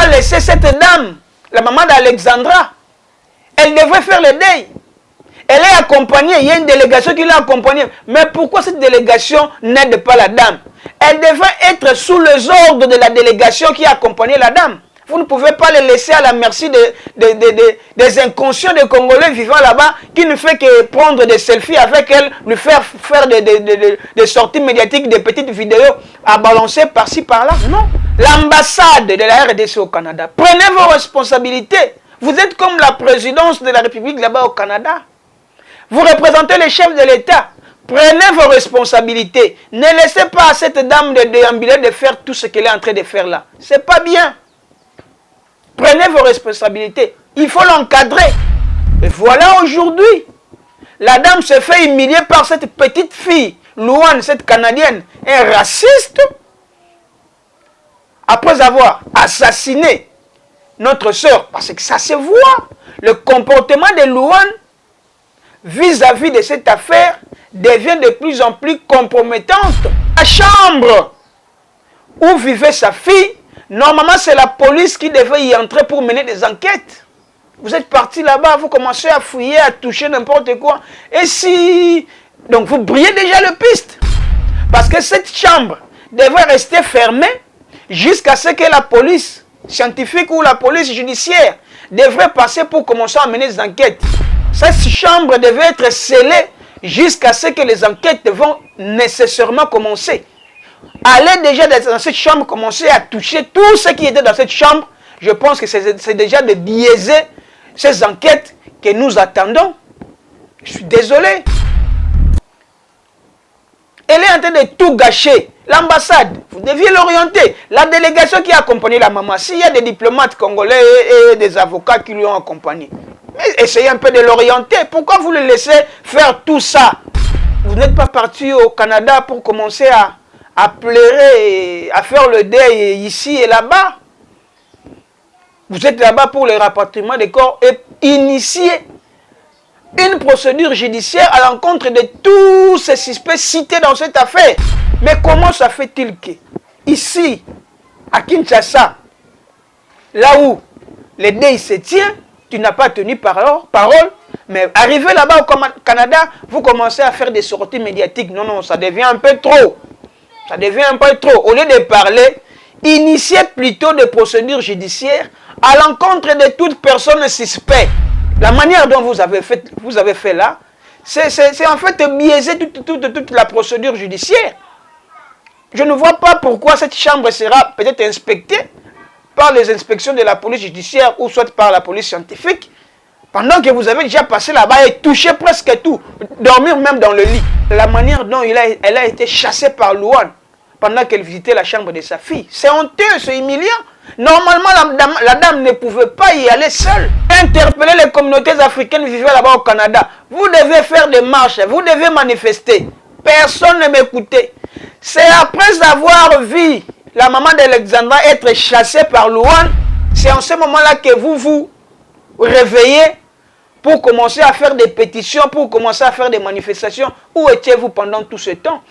pas laisser cette dame, la maman d'Alexandra. Elle devrait faire le deuil. Elle est accompagnée, il y a une délégation qui l'a accompagnée. Mais pourquoi cette délégation n'aide pas la dame? Elle devrait être sous les ordres de la délégation qui a accompagné la dame. Vous ne pouvez pas les laisser à la merci des inconscients des Congolais vivant là-bas qui ne fait que prendre des selfies avec elle, lui faire des sorties médiatiques, des petites vidéos à balancer par-ci, par-là. Non. L'ambassade de la RDC au Canada, prenez vos responsabilités. Vous êtes comme la présidence de la République là-bas au Canada. Vous représentez les chefs de l'État. Prenez vos responsabilités. Ne laissez pas à cette dame de déambuler de faire tout ce qu'elle est en train de faire là. C'est pas bien. Prenez vos responsabilités. Il faut l'encadrer. Et voilà aujourd'hui. La dame se fait humilier par cette petite fille, Louane, cette Canadienne, un raciste. Après avoir assassiné notre sœur, parce que ça se voit, le comportement de Louane vis-à-vis de cette affaire devient de plus en plus compromettante. La chambre où vivait sa fille, normalement c'est la police qui devait y entrer pour mener des enquêtes. Vous êtes parti là-bas, vous commencez à fouiller, à toucher n'importe quoi. Et si... Donc vous brillez déjà le piste. Parce que cette chambre devrait rester fermée jusqu'à ce que la police scientifique ou la police judiciaire devrait passer pour commencer à mener des enquêtes. Cette chambre devait être scellée jusqu'à ce que les enquêtes vont nécessairement commencer. Allez déjà dans cette chambre, commencer à toucher tout ce qui était dans cette chambre. Je pense que c'est déjà de biaiser ces enquêtes que nous attendons. Je suis désolé. Elle est en train de tout gâcher. L'ambassade, vous deviez l'orienter. La délégation qui a accompagné la maman, s'il y a des diplomates congolais et des avocats qui lui ont accompagné, essayez un peu de l'orienter. Pourquoi vous le laissez faire tout ça? Vous n'êtes pas parti au Canada pour commencer à pleurer, à faire le deuil ici et là-bas. Vous êtes là-bas pour le rapatriement des corps et initier une procédure judiciaire à l'encontre de tous ces suspects cités dans cette affaire. Mais comment ça fait-il que, ici, à Kinshasa, là où le deuil se tient, tu n'as pas tenu parole, mais arrivé là-bas au Canada, vous commencez à faire des sorties médiatiques. Non, non, ça devient un peu trop. Ça devient un peu trop. Au lieu de parler, initiez plutôt des procédures judiciaires à l'encontre de toute personne suspecte. La manière dont vous avez fait là, c'est en fait biaiser toute la procédure judiciaire. Je ne vois pas pourquoi cette chambre sera peut-être inspectée par les inspections de la police judiciaire ou soit par la police scientifique, pendant que vous avez déjà passé là-bas et touché presque tout, dormir même dans le lit. La manière dont elle a été chassée par Louane pendant qu'elle visitait la chambre de sa fille, c'est honteux, c'est humiliant. Normalement, la dame ne pouvait pas y aller seule. Interpeller les communautés africaines vivant là-bas au Canada. Vous devez faire des marches, vous devez manifester. Personne ne m'écoutait. C'est après avoir vu la maman d'Alexandra être chassée par Louane, c'est en ce moment-là que vous vous réveillez pour commencer à faire des pétitions, pour commencer à faire des manifestations. Où étiez-vous pendant tout ce temps?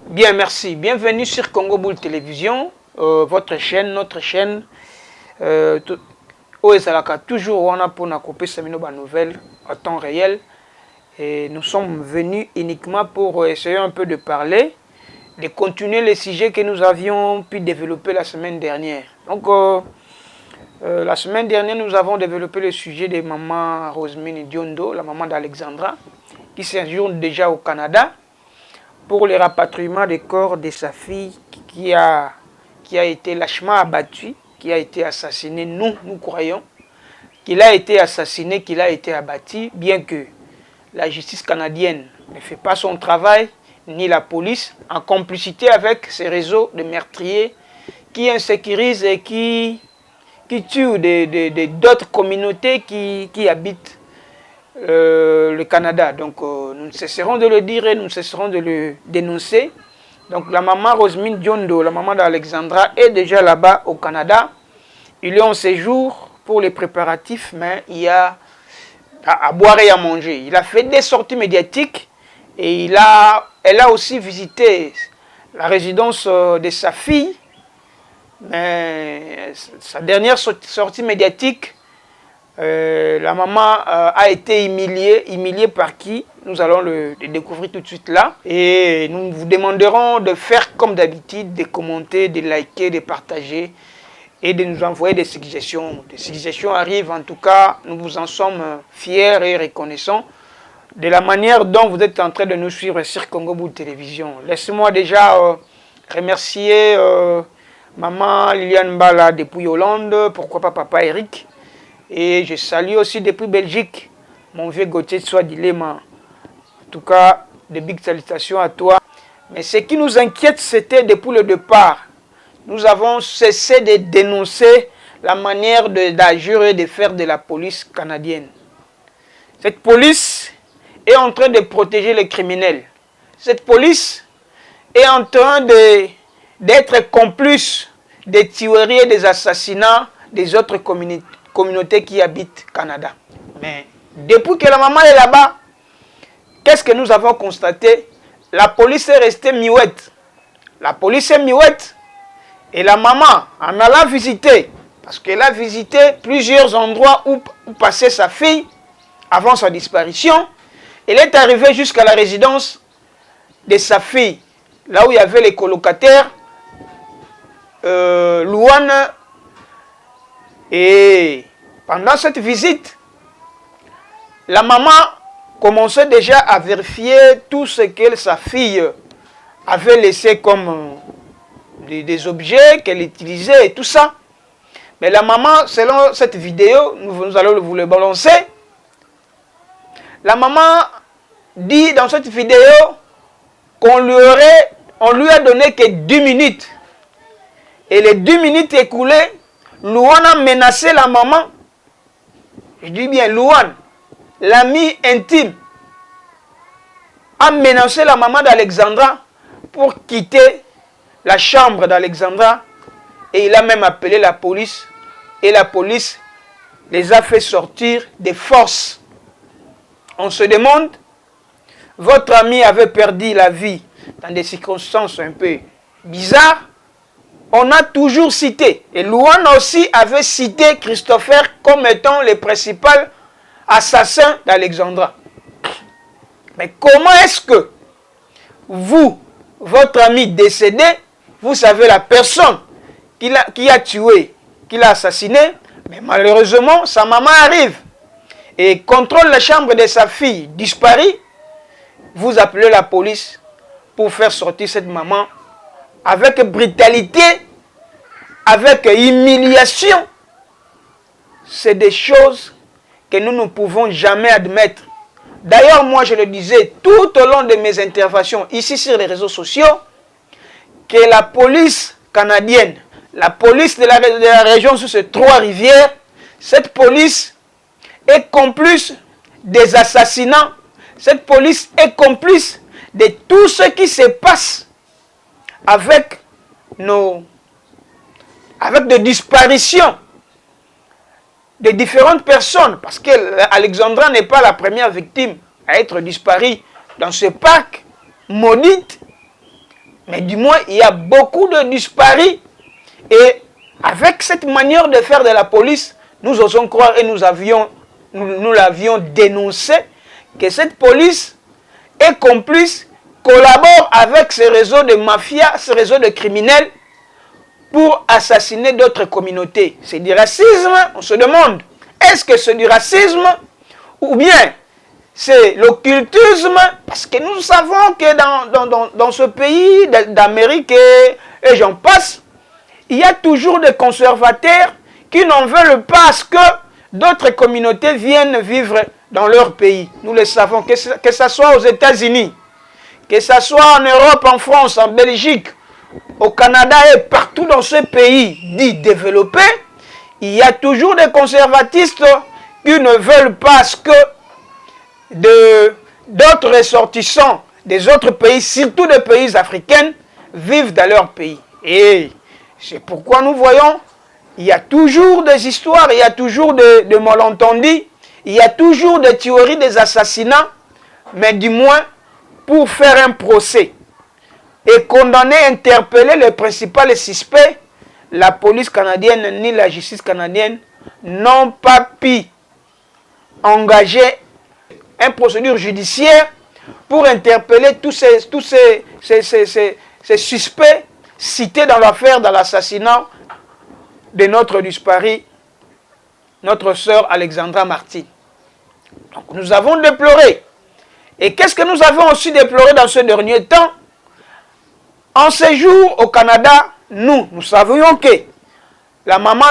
Bien, merci. Bienvenue sur Congo Boule Télévision, votre chaîne, notre chaîne. Toujours on a pour couper ces nouvelles en temps réel. Et nous sommes venus uniquement pour essayer un peu de parler, de continuer les sujets que nous avions pu développer la semaine dernière. Donc, la semaine dernière, nous avons développé le sujet de maman Rosemary Diondo, la maman d'Alexandra, qui séjourne déjà au Canada, pour le rapatriement des corps de sa fille qui a été lâchement abattue, qui a été assassinée. Nous croyons qu'il a été assassiné, qu'il a été abattu, bien que la justice canadienne ne fait pas son travail, ni la police, en complicité avec ces réseaux de meurtriers qui insécurisent et qui tuent d'autres communautés qui habitent le Canada. Donc nous ne cesserons de le dire et nous ne cesserons de le dénoncer Donc la maman Rosemine Diondo, la maman d'Alexandra, est déjà là-bas au Canada. Ils ont un séjour pour les préparatifs, mais il y a à boire et à manger. Il a fait des sorties médiatiques et elle a aussi visité la résidence de sa fille. Mais sa dernière sortie médiatique, la maman a été humiliée par qui? Nous allons le découvrir tout de suite là. Et nous vous demanderons de faire comme d'habitude, de commenter, de liker, de partager et de nous envoyer des suggestions. Des suggestions arrivent, en tout cas, nous vous en sommes fiers et reconnaissants de la manière dont vous êtes en train de nous suivre sur Congo Boule Télévision. Laissez-moi déjà remercier maman Liliane Bala depuis Hollande, pourquoi pas papa Eric. Et je salue aussi depuis Belgique mon vieux Gauthier Swadilema. En tout cas, de big salutations à toi. Mais ce qui nous inquiète, c'était depuis le départ. Nous avons cessé de dénoncer la manière d'agir et de faire de la police canadienne. Cette police est en train de protéger les criminels. Cette police est en train d'être complice des tueries et des assassinats des autres communautés qui habitent au Canada. Mais depuis que la maman est là-bas, qu'est-ce que nous avons constaté? La police est restée muette. La police est muette. Et la maman, en allant visiter, parce qu'elle a visité plusieurs endroits où passait sa fille avant sa disparition, elle est arrivée jusqu'à la résidence de sa fille, là où il y avait les colocataires, Louane. Et pendant cette visite, la maman commençait déjà à vérifier tout ce que sa fille avait laissé comme des objets qu'elle utilisait et tout ça. Mais la maman, selon cette vidéo, nous allons vous le balancer. La maman dit dans cette vidéo qu'on lui a donné que 10 minutes. Et les 10 minutes écoulées, Louane a menacé la maman. Je dis bien Louane, l'ami intime, a menacé la maman d'Alexandra pour quitter la chambre d'Alexandra. Et il a même appelé la police. Et la police les a fait sortir des forces. On se demande, votre ami avait perdu la vie dans des circonstances un peu bizarres. On a toujours cité, et Louane aussi avait cité Christopher comme étant le principal assassin d'Alexandra. Mais comment est-ce que vous, votre ami décédé, vous savez la personne qui a tué, qui l'a assassiné, mais malheureusement, sa maman arrive et contrôle la chambre de sa fille disparue, vous appelez la police pour faire sortir cette maman avec brutalité, avec humiliation. C'est des choses que nous ne pouvons jamais admettre. D'ailleurs, moi je le disais tout au long de mes interventions ici sur les réseaux sociaux, que la police canadienne, la police de la région sur ces 3 rivières, cette police est complice des assassinats, cette police est complice de tout ce qui se passe avec des disparitions de différentes personnes, parce qu'Alexandra n'est pas la première victime à être disparue dans ce parc maudit, mais du moins il y a beaucoup de disparus. Et avec cette manière de faire de la police, nous osons croire et nous l'avions dénoncé, que cette police est complice, collabore avec ces réseaux de mafia, ces réseaux de criminels pour assassiner d'autres communautés. C'est du racisme, on se demande, est-ce que c'est du racisme ou bien c'est l'occultisme? Parce que nous savons que dans ce pays d'Amérique et j'en passe, il y a toujours des conservateurs qui n'en veulent pas à ce que d'autres communautés viennent vivre dans leur pays. Nous le savons, que ce soit aux États-Unis, que ce soit en Europe, en France, en Belgique, au Canada et partout dans ce pays dit développé, il y a toujours des conservatistes qui ne veulent pas ce que d'autres ressortissants des autres pays, surtout des pays africains, vivent dans leur pays. Et c'est pourquoi nous voyons, il y a toujours des histoires, il y a toujours de malentendus, il y a toujours des théories des assassinats, mais du moins pour faire un procès et condamner, interpeller les principaux suspects, la police canadienne ni la justice canadienne n'ont pas pu engager une procédure judiciaire pour interpeller tous ces suspects cités dans l'affaire de l'assassinat de notre disparu, notre sœur Alexandra Martin. Donc nous avons déploré. Et qu'est-ce que nous avons aussi déploré dans ce dernier temps? En séjour au Canada, nous savions que la maman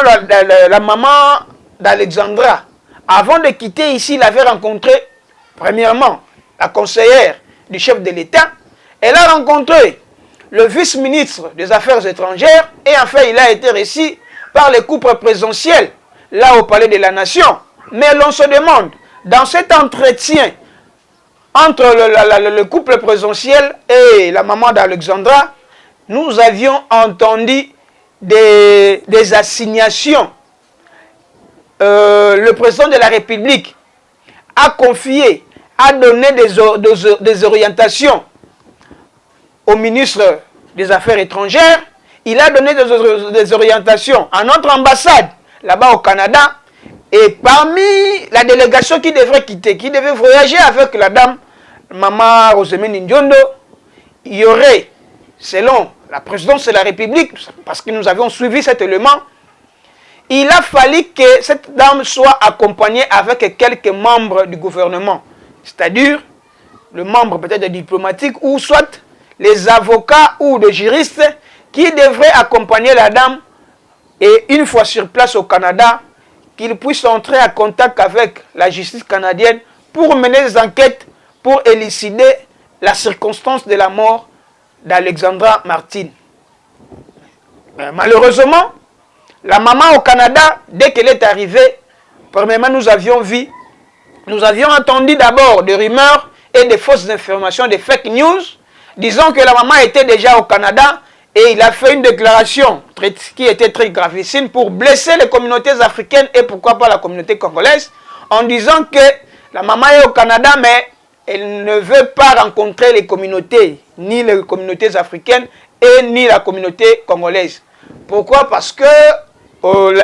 d'Alexandra, avant de quitter ici, elle avait rencontré, premièrement, la conseillère du chef de l'État. Elle a rencontré le vice-ministre des Affaires étrangères et enfin, il a été reçu par les couples présidentiels, là au Palais de la Nation. Mais l'on se demande, dans cet entretien entre le couple présidentiel et la maman d'Alexandra, nous avions entendu des assignations. Le président de la République a confié, a donné des orientations au ministre des Affaires étrangères. Il a donné des orientations à notre ambassade là-bas au Canada. Et parmi la délégation qui devrait quitter, qui devait voyager avec la dame, Maman Rosemary Ndiondo, il y aurait, selon la présidence de la République, parce que nous avions suivi cet élément, il a fallu que cette dame soit accompagnée avec quelques membres du gouvernement. C'est-à-dire, le membre peut-être diplomatique ou soit les avocats ou les juristes qui devraient accompagner la dame et une fois sur place au Canada, qu'ils puissent entrer en contact avec la justice canadienne pour mener des enquêtes pour élucider la circonstance de la mort d'Alexandra Martin. Malheureusement, la maman au Canada, dès qu'elle est arrivée, premièrement nous avions entendu d'abord des rumeurs et des fausses informations, des fake news, disant que la maman était déjà au Canada et il a fait une déclaration qui était très gravissime pour blesser les communautés africaines et pourquoi pas la communauté congolaise, en disant que la maman est au Canada mais elle ne veut pas rencontrer les communautés, ni les communautés africaines et ni la communauté congolaise. Pourquoi? Parce que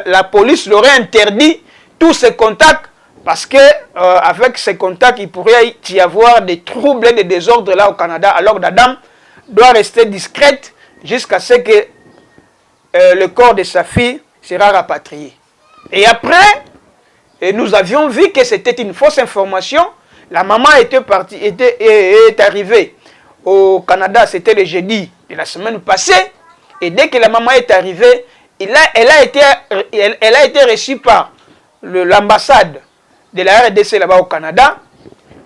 la police leur a interdit tous ces contacts parce que avec ces contacts, il pourrait y avoir des troubles et des désordres là au Canada, alors la dame doit rester discrète jusqu'à ce que le corps de sa fille sera rapatrié. Et après, nous avions vu que c'était une fausse information. La maman est arrivée au Canada, c'était le jeudi de la semaine passée. Et dès que la maman est arrivée, elle a été reçue par l'ambassade de la RDC là-bas au Canada,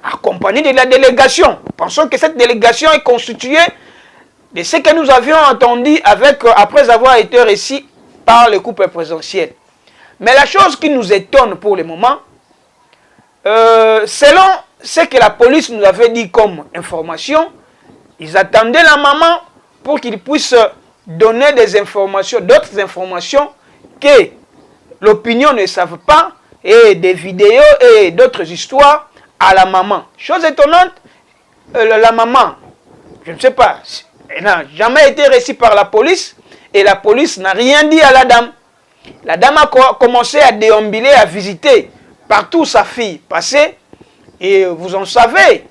accompagnée de la délégation. Pensons que cette délégation est constituée de ce que nous avions entendu après avoir été reçus par le couple présidentiel. Mais la chose qui nous étonne pour le moment, selon ce que la police nous avait dit comme information, ils attendaient la maman pour qu'ils puissent donner des informations, d'autres informations que l'opinion ne savent pas, et des vidéos et d'autres histoires à la maman. Chose étonnante, la maman, je ne sais pas, elle n'a jamais été reçue par la police et la police n'a rien dit à la dame. La dame a commencé à déambuler, à visiter partout sa fille passée. Et vous en savez,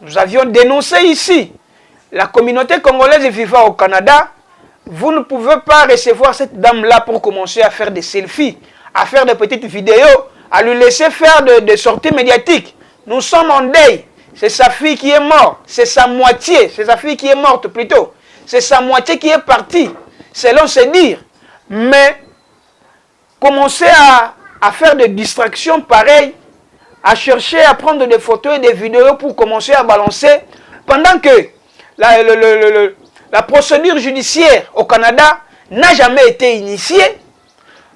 nous avions dénoncé ici la communauté congolaise vivant au Canada. Vous ne pouvez pas recevoir cette dame-là pour commencer à faire des selfies, à faire des petites vidéos, à lui laisser faire des sorties médiatiques. Nous sommes en deuil. C'est sa fille qui est morte. C'est sa moitié. C'est sa fille qui est morte plutôt. C'est sa moitié qui est partie. Selon ses dires. Mais commencer à faire des distractions pareilles, à chercher à prendre des photos et des vidéos pour commencer à balancer, pendant que la procédure judiciaire au Canada n'a jamais été initiée,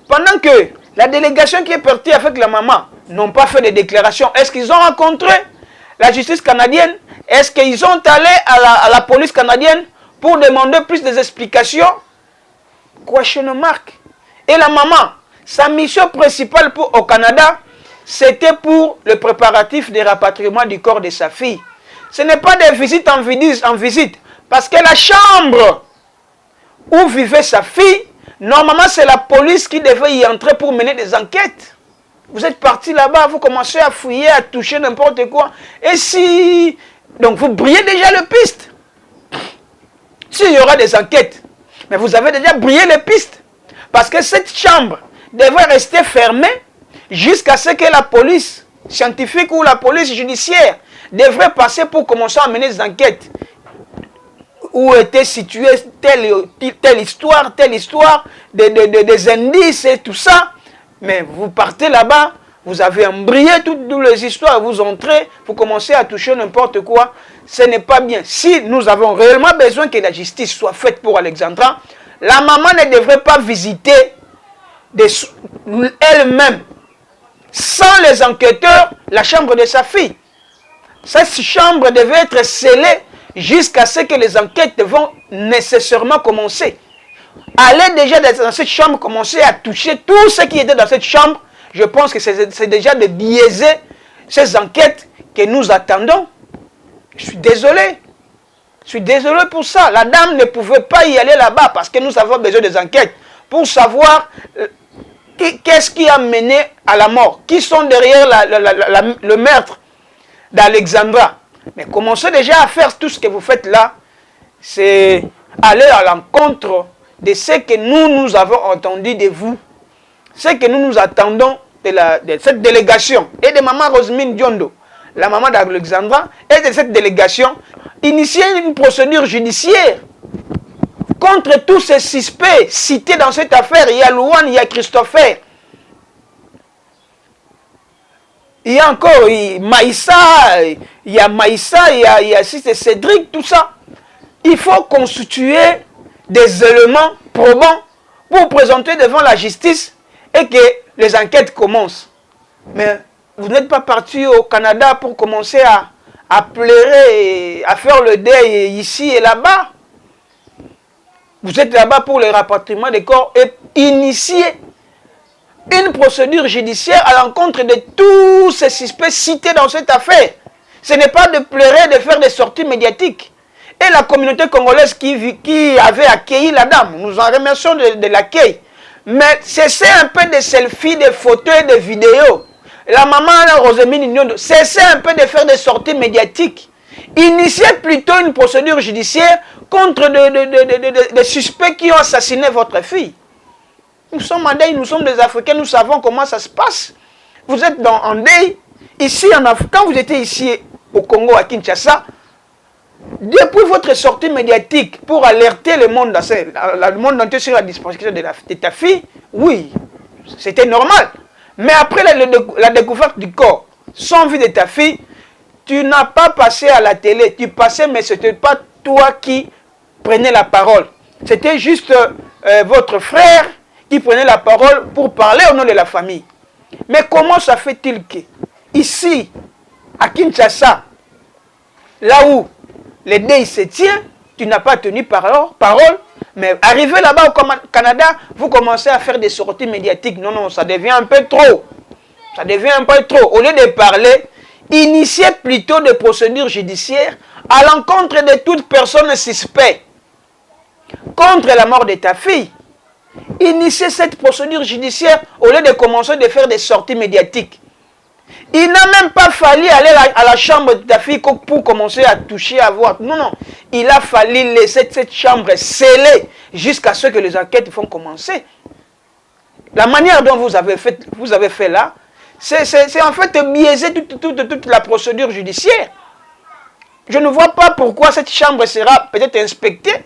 pendant que la délégation qui est partie avec la maman n'ont pas fait de déclaration. Est-ce qu'ils ont rencontré la justice canadienne? Est-ce qu'ils ont allé à la police canadienne pour demander plus d'explications. Question marque. Et la maman, sa mission principale au Canada, c'était pour le préparatif des rapatriements du corps de sa fille. Ce n'est pas des visites en visite, parce que la chambre où vivait sa fille, normalement c'est la police qui devait y entrer pour mener des enquêtes. Vous êtes parti là-bas, vous commencez à fouiller, à toucher n'importe quoi. Et si... Donc vous brillez déjà les pistes. S'il y aura des enquêtes, mais vous avez déjà brillé les pistes. Parce que cette chambre devait rester fermée jusqu'à ce que la police scientifique ou la police judiciaire devrait passer pour commencer à mener des enquêtes. Où était située telle histoire, des indices et tout ça. Mais vous partez là-bas, vous avez embrayé toutes les histoires, vous entrez, vous commencez à toucher n'importe quoi. Ce n'est pas bien. Si nous avons réellement besoin que la justice soit faite pour Alexandra, la maman ne devrait pas visiter elle-même, sans les enquêteurs, la chambre de sa fille. Cette chambre devait être scellée jusqu'à ce que les enquêtes vont nécessairement commencer. Allez déjà dans cette chambre, commencer à toucher tout ce qui était dans cette chambre. Je pense que c'est déjà de biaiser ces enquêtes que nous attendons. Je suis désolé. Je suis désolé pour ça. La dame ne pouvait pas y aller là-bas parce que nous avons besoin des enquêtes pour savoir qu'est-ce qui a mené à la mort. Qui sont derrière le meurtre d'Alexandra. Mais commencez déjà à faire tout ce que vous faites là. C'est aller à l'encontre de ce que nous avons entendu de vous. Ce que nous attendons de cette délégation et de maman Rosemine Diondo, la maman d'Alexandra, et de cette délégation, initier une procédure judiciaire contre tous ces suspects cités dans cette affaire. Il y a Louane, il y a Christopher. Il y a encore Maïssa, il y a Cédric, tout ça. Il faut constituer des éléments probants pour présenter devant la justice et que les enquêtes commencent. Mais vous n'êtes pas parti au Canada pour commencer à pleurer, à faire le deuil ici et là-bas. Vous êtes là-bas pour le rapatriement des corps et initier une procédure judiciaire à l'encontre de tous ces suspects cités dans cette affaire. Ce n'est pas de pleurer, de faire des sorties médiatiques. Et la communauté congolaise qui avait accueilli la dame, nous en remercions de l'accueil. Mais cessez un peu de selfies, de photos et de vidéos. La maman Rosemine Nyondo, cessez un peu de faire des sorties médiatiques. Initiez plutôt une procédure judiciaire contre des suspects qui ont assassiné votre fille. Nous sommes en deuil, nous sommes des Africains, nous savons comment ça se passe. Vous êtes en deuil. Ici, en Afrique, quand vous étiez ici au Congo, à Kinshasa, depuis votre sortie médiatique pour alerter le monde entier sur la disparition de ta fille, oui, c'était normal. Mais après la découverte du corps, sans vie de ta fille, tu n'as pas passé à la télé. Tu passais, mais ce n'était pas toi qui prenais la parole. C'était juste votre frère qui prenait la parole pour parler au nom de la famille. Mais comment ça fait-il que, ici, à Kinshasa, là où le deuil se tient, tu n'as pas tenu parole, mais arrivé là-bas au Canada, vous commencez à faire des sorties médiatiques. Non, non, ça devient un peu trop. Ça devient un peu trop. Au lieu de parler, initiez plutôt des procédures judiciaires à l'encontre de toute personne suspecte contre la mort de ta fille. Initiez cette procédure judiciaire au lieu de commencer de faire des sorties médiatiques. Il n'a même pas fallu aller à la chambre de ta fille pour commencer à toucher, à voir. Non, non. Il a fallu laisser cette chambre scellée jusqu'à ce que les enquêtes vont commencer. La manière dont vous avez fait là, c'est en fait biaiser toute la procédure judiciaire. Je ne vois pas pourquoi cette chambre sera peut-être inspectée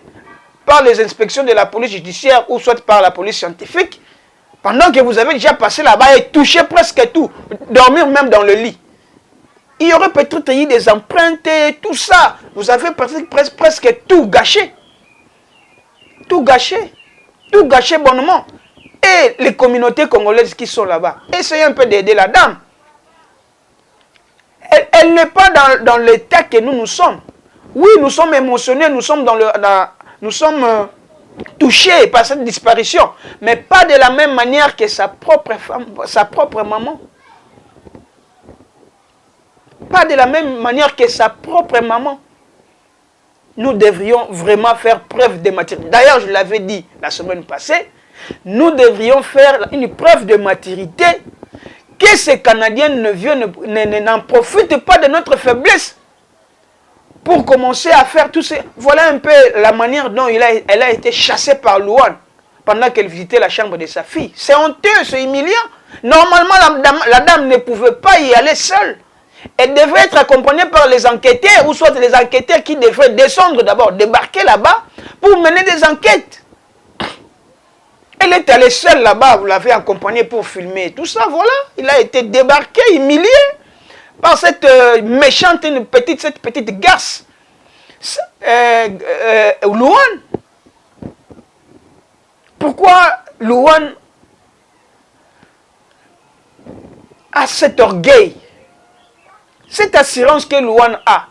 par les inspections de la police judiciaire ou soit par la police scientifique, pendant que vous avez déjà passé là-bas et touché presque tout, dormir même dans le lit. Il y aurait peut-être eu des empreintes et tout ça. Vous avez presque tout gâché. Tout gâché. Tout gâché bonnement. Et les communautés congolaises qui sont là-bas, essayez un peu d'aider la dame. Elle n'est pas dans l'état que nous sommes. Oui, nous sommes émotionnés, nous sommes dans nous sommes touchés par cette disparition, mais pas de la même manière que sa propre femme, sa propre maman. Pas de la même manière que sa propre maman. Nous devrions vraiment faire preuve de maturité. D'ailleurs, je l'avais dit la semaine passée, nous devrions faire une preuve de maturité, que ces Canadiens n'en profitent pas de notre faiblesse pour commencer à faire tout ça. Voilà un peu la manière dont elle a été chassée par Louane pendant qu'elle visitait la chambre de sa fille. C'est honteux, c'est humiliant. Normalement, la dame ne pouvait pas y aller seule. Elle devrait être accompagnée par les enquêteurs, ou soit les enquêteurs qui devraient descendre d'abord, débarquer là-bas pour mener des enquêtes. Elle est allée seule là-bas, vous l'avez accompagnée pour filmer tout ça, voilà. Il a été débarqué, humilié par cette méchante, cette petite garce. Louane. Pourquoi Louane a cet orgueil? Cette assurance que Louane a,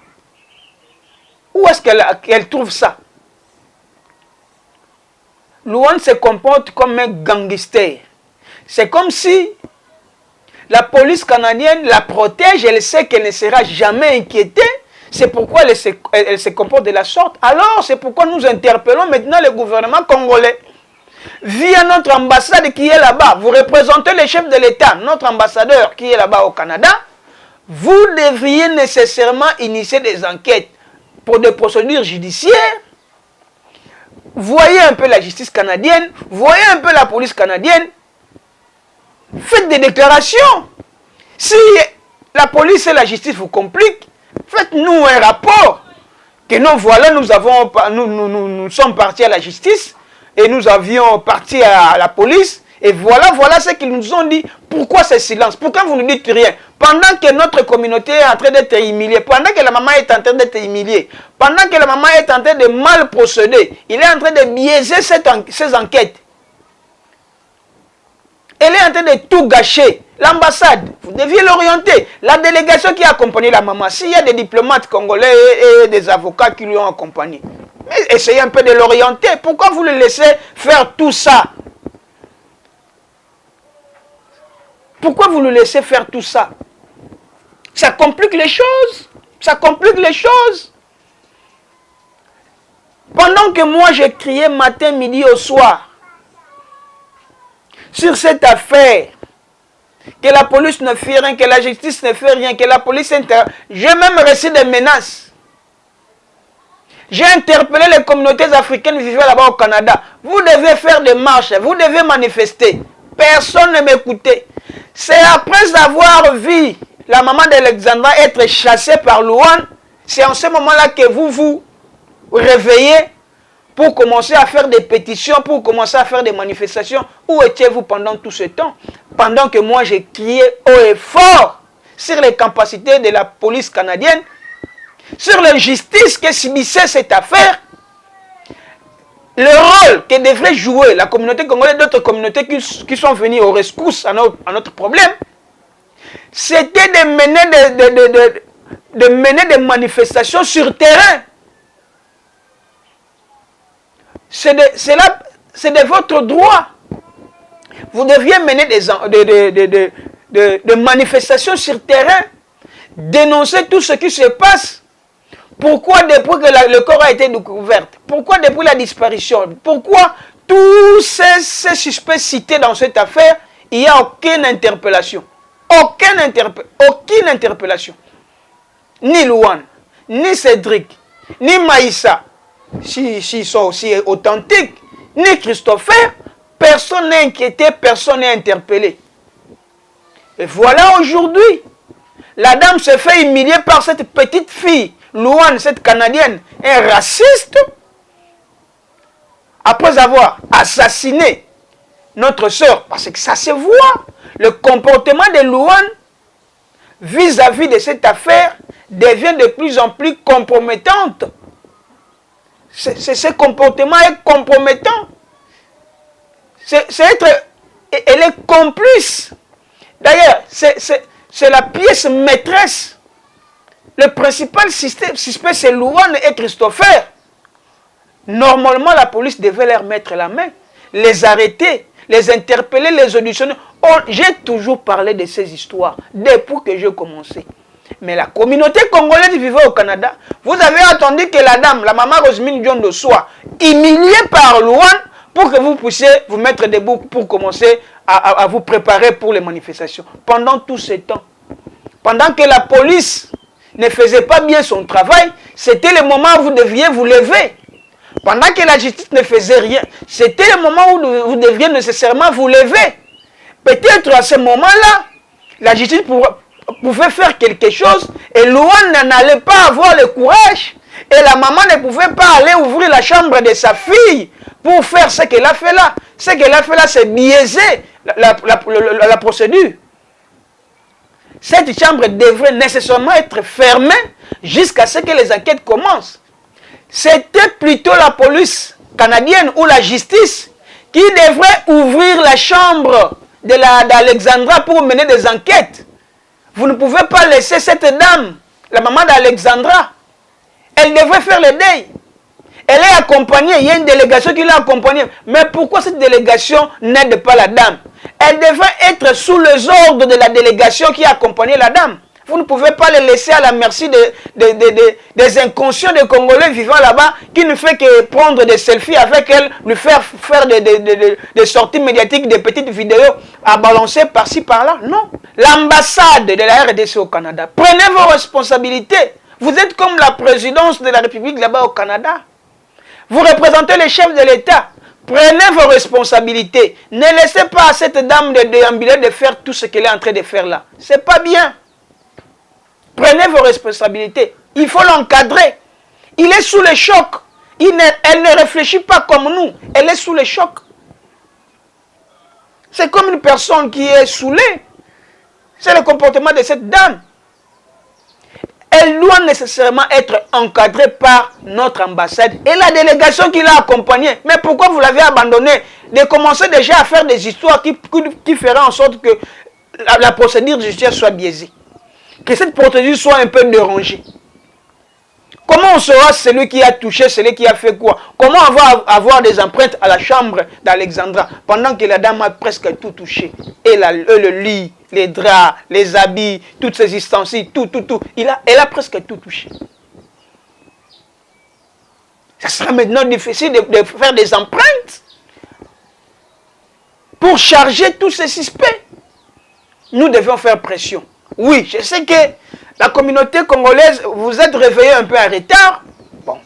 où est-ce qu'elle trouve ça? Louane se comporte comme un gangster. C'est comme si la police canadienne la protège, elle sait qu'elle ne sera jamais inquiétée. C'est pourquoi elle se comporte de la sorte. Alors, c'est pourquoi nous interpellons maintenant le gouvernement congolais. Via notre ambassade qui est là-bas, vous représentez le chef de l'État, notre ambassadeur qui est là-bas au Canada. Vous devriez nécessairement initier des enquêtes pour des procédures judiciaires. Voyez un peu la justice canadienne, voyez un peu la police canadienne. Faites des déclarations. Si la police et la justice vous compliquent, faites-nous un rapport. Que non, voilà, nous sommes partis à la justice et nous avions parti à la police. Et voilà ce qu'ils nous ont dit. Pourquoi ce silence? Pourquoi vous ne dites rien? Pendant que notre communauté est en train d'être humiliée, pendant que la maman est en train d'être humiliée, pendant que la maman est en train de mal procéder, il est en train de biaiser ces enquêtes. Elle est en train de tout gâcher. L'ambassade, vous deviez l'orienter. La délégation qui a accompagné la maman, s'il y a des diplomates congolais et des avocats qui lui ont accompagné, mais essayez un peu de l'orienter. Pourquoi vous le laissez faire tout ça? Pourquoi vous le laissez faire tout ça? Ça complique les choses. Ça complique les choses. Pendant que moi j'ai crié matin, midi au soir sur cette affaire, que la police ne fait rien, que la justice ne fait rien, que la police j'ai même reçu des menaces. J'ai interpellé les communautés africaines vivant là-bas au Canada. Vous devez faire des marches, vous devez manifester. Personne ne m'écoutait. C'est après avoir vu la maman d'Alexandra être chassée par Louane, c'est en ce moment-là que vous vous réveillez pour commencer à faire des pétitions, pour commencer à faire des manifestations. Où étiez-vous pendant tout ce temps? Pendant que moi j'ai crié haut et fort sur les capacités de la police canadienne, sur l'injustice que subissait cette affaire, le rôle que devrait jouer la communauté congolaise, d'autres communautés qui sont venues au rescousse à notre problème, c'était de mener des manifestations sur terrain. C'est de votre droit. Vous deviez mener des manifestations sur terrain, dénoncer tout ce qui se passe. Pourquoi depuis que le corps a été découvert? Pourquoi depuis la disparition? Pourquoi tous ces suspects cités dans cette affaire, il n'y a aucune interpellation? Aucune interpellation. Ni Louane, ni Cédric, ni Maïssa, s'ils sont aussi authentiques, ni Christopher, personne n'est inquiété, personne n'est interpellé. Et voilà aujourd'hui, la dame se fait humilier par cette petite fille, Louane, cette Canadienne, un raciste, après avoir assassiné notre sœur, parce que ça se voit, le comportement de Louane vis-à-vis de cette affaire devient de plus en plus compromettante. Ce comportement est compromettant. Elle est complice. D'ailleurs, c'est la pièce maîtresse. Le principal suspect, c'est Louane et Christopher. Normalement, la police devait leur mettre la main, les arrêter, les interpeller, les auditionner. Oh, j'ai toujours parlé de ces histoires depuis que j'ai commencé. Mais la communauté congolaise vivait au Canada. Vous avez entendu que la dame, la maman Rosemine Diondo, soit humiliée par Luan pour que vous puissiez vous mettre debout pour commencer à vous préparer pour les manifestations. Pendant tout ce temps, pendant que la police ne faisait pas bien son travail, c'était le moment où vous deviez vous lever. Pendant que la justice ne faisait rien, c'était le moment où vous deviez nécessairement vous lever. Peut-être à ce moment-là, la justice pouvait faire quelque chose et Luan n'allait pas avoir le courage et la maman ne pouvait pas aller ouvrir la chambre de sa fille pour faire ce qu'elle a fait là. Ce qu'elle a fait là, c'est biaiser la procédure. Cette chambre devrait nécessairement être fermée jusqu'à ce que les enquêtes commencent. C'était plutôt la police canadienne ou la justice qui devrait ouvrir la chambre d'Alexandra pour mener des enquêtes. Vous ne pouvez pas laisser cette dame, la maman d'Alexandra. Elle devrait faire le deuil. Elle est accompagnée, il y a une délégation qui l'a accompagnée. Mais pourquoi cette délégation n'aide pas la dame? Elle devrait être sous les ordres de la délégation qui a accompagné la dame. Vous ne pouvez pas les laisser à la merci des inconscients des Congolais vivant là-bas qui ne fait que prendre des selfies avec elle, lui faire des sorties médiatiques, des petites vidéos à balancer par-ci, par-là. Non. L'ambassade de la RDC au Canada, prenez vos responsabilités. Vous êtes comme la présidence de la République là-bas au Canada. Vous représentez les chefs de l'État. Prenez vos responsabilités. Ne laissez pas à cette dame de déambuler de faire tout ce qu'elle est en train de faire là. C'est pas bien. Prenez vos responsabilités. Il faut l'encadrer. Il est sous le choc. Elle ne réfléchit pas comme nous. Elle est sous le choc. C'est comme une personne qui est saoulée. C'est le comportement de cette dame. Elle doit nécessairement être encadrée par notre ambassade et la délégation qui l'a accompagnée. Mais pourquoi vous l'avez abandonnée? De commencer déjà à faire des histoires qui feraient en sorte que la procédure judiciaire soit biaisée. Que cette procédure soit un peu dérangée. Comment on saura celui qui a touché, celui qui a fait quoi? Comment on va avoir des empreintes à la chambre d'Alexandra pendant que la dame a presque tout touché? Et le lit, les draps, les habits, toutes ces ustensiles, tout. Elle a presque tout touché. Ça sera maintenant difficile de faire des empreintes pour charger tous ces suspects. Nous devons faire pression. Oui, je sais que la communauté congolaise, vous êtes réveillés un peu en retard. Bon,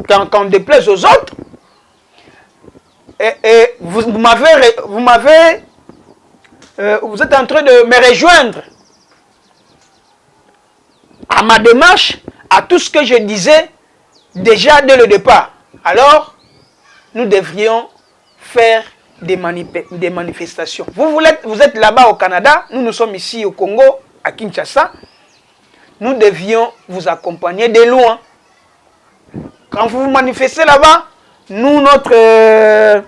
quand on déplaise aux autres. Et vous êtes en train de me rejoindre à ma démarche, à tout ce que je disais déjà dès le départ. Alors, nous devrions faire des manifestations. Vous êtes là-bas au Canada, nous sommes ici au Congo, à Kinshasa. Nous devions vous accompagner de loin. Quand vous vous manifestez là-bas, nous, notre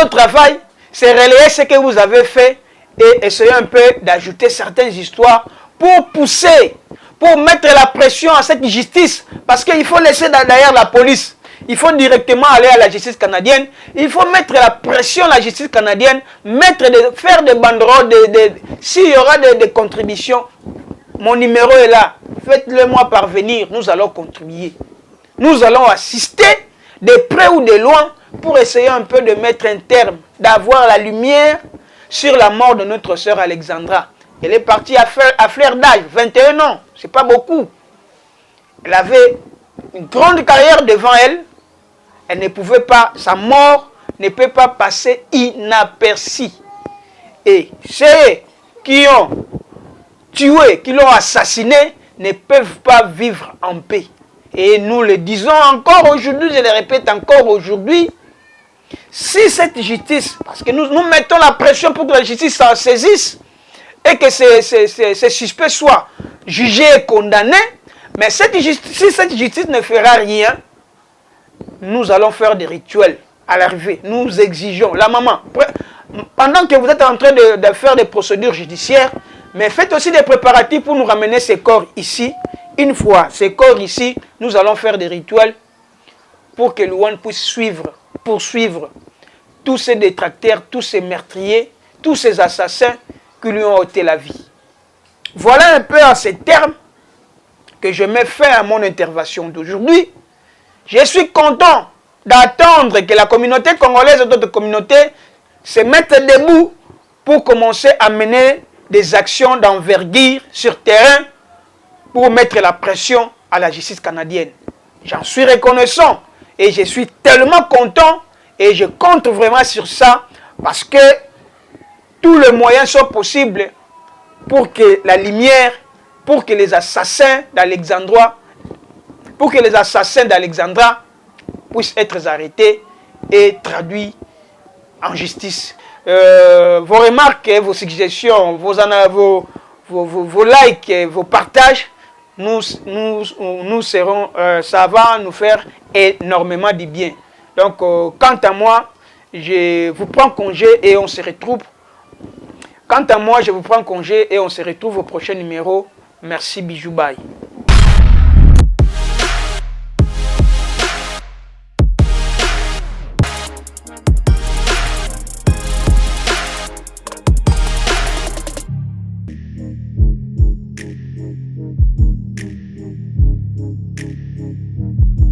travail, c'est relayer ce que vous avez fait et essayer un peu d'ajouter certaines histoires pour pousser, pour mettre la pression à cette justice. Parce qu'il faut laisser derrière la police. Il faut directement aller à la justice canadienne. Il faut mettre la pression à la justice canadienne, faire des banderoles, s'il y aura des contributions. Mon numéro est là. Faites-le moi parvenir. Nous allons contribuer. Nous allons assister de près ou de loin pour essayer un peu de mettre un terme, d'avoir la lumière sur la mort de notre sœur Alexandra. Elle est partie à fleur d'âge, 21 ans. C'est pas beaucoup. Elle avait une grande carrière devant elle. Elle ne pouvait pas, sa mort ne peut pas passer inaperçue. Et ceux qui ont tué, qui l'ont assassiné, ne peuvent pas vivre en paix. Et nous le disons encore aujourd'hui, je le répète encore aujourd'hui, si cette justice, parce que nous mettons la pression pour que la justice s'en saisisse et que ces suspects soient jugés et condamnés, mais si cette justice ne fera rien, nous allons faire des rituels à l'arrivée. Nous exigeons, la maman, pendant que vous êtes en train de faire des procédures judiciaires, mais faites aussi des préparatifs pour nous ramener ces corps ici. Une fois ces corps ici, nous allons faire des rituels pour que Louane puisse poursuivre tous ces détracteurs, tous ces meurtriers, tous ces assassins qui lui ont ôté la vie. Voilà un peu en ces termes que je mets fin à mon intervention d'aujourd'hui. Je suis content d'attendre que la communauté congolaise et d'autres communautés se mettent debout pour commencer à mener des actions d'envergure sur terrain pour mettre la pression à la justice canadienne. J'en suis reconnaissant et je suis tellement content et je compte vraiment sur ça parce que tous les moyens sont possibles pour que la lumière, pour que les assassins d'Alexandra, puissent être arrêtés et traduits en justice. Vos remarques, vos suggestions, vos likes, vos partages, nous serons, ça va nous faire énormément du bien. Donc, quant à moi, je vous prends congé et on se retrouve. Quant à moi, je vous prends congé et on se retrouve au prochain numéro. Merci, bisous, bye.